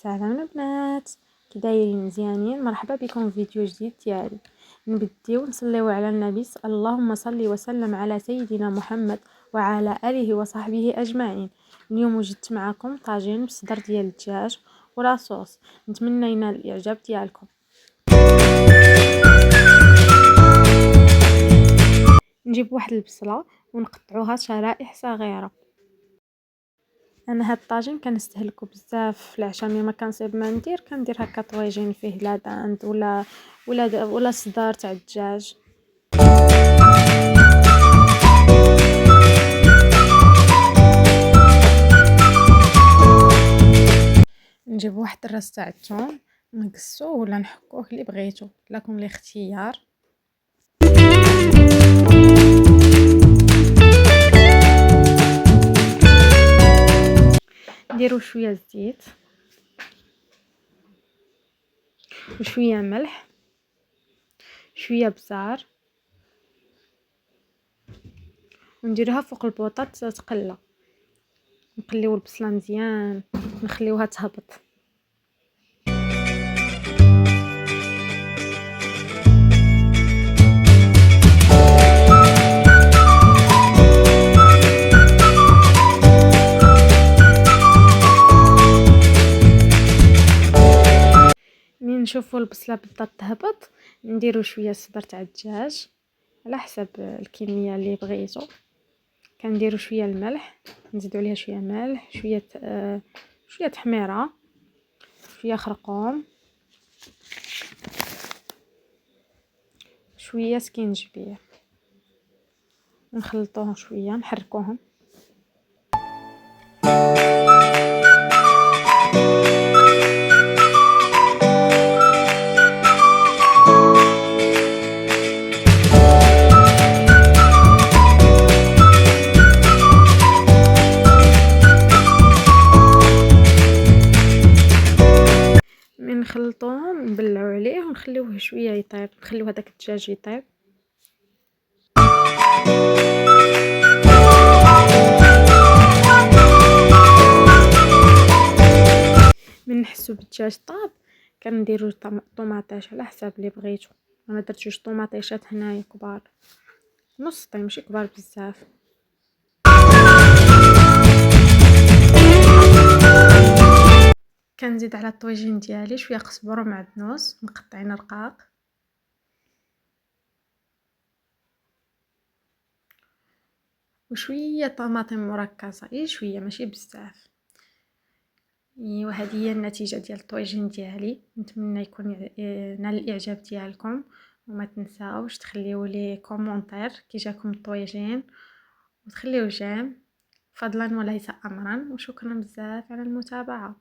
سلام البنات، كي دايرين؟ مزيانين؟ مرحبا بكم في فيديو جديد ديالي. نبديو نصليو على النبي، اللهم صل وسلم على سيدنا محمد وعلى اله وصحبه اجمعين. اليوم وجدت معكم طاجين بصدر ديال الدجاج ولاصوص، نتمنى ينال الاعجاب ديالكم. نجيب واحد البصله ونقطعوها شرائح صغيره. انا هاد الطاجين كنستهلكو بزاف في العشاء، ملي ما كنصيب ما ندير كندير هكا طويجين فيه لا داند ولا صدار تاع الدجاج. نجيب واحد الراس تاع الثوم نقصوه ولا نحكوه اللي بغيتو، لكم الاختيار. نديرو شويه زيت وشويه ملح، شويه بزار، ونديرها فوق البوطه تقلى. نقليو البصله مزيان، نخليوها تهبط. من نشوفوا البصله بدات تهبط نديرو شويه صدر تاع الدجاج على حسب الكميه اللي بغيتو. كنديرو شويه الملح، نزيدو عليها شويه ملح، شويه تحميره، شويه خرقوم، شويه سكينجبير، نخلطوهم شويه نحركوهم. نخلطوهم نبلعو عليه ونخليوه شويه يطيب، نخليو هذاك الدجاج يطيب. من نحسو بالدجاج طاب كنديرو طوماطيش على حساب اللي بغيتو. انا درت جوج طوماطيشات هنايا كبار، نص طيب ماشي كبار بزاف. كنزيد على الطويجين ديالي شويه قزبر ومعدنوس مقطعين رقاق، وشويه طماطم مركزه، شويه ماشي بزاف. ايوا هذه هي النتيجه ديال الطويجين ديالي. نتمنى يكون نال الاعجاب ديالكم، وما تنساوش تخليو لي كومونتير كي جاكم الطويجين وتخليو جيم فضلا وليس امرا. وشكرا بزاف على المتابعه.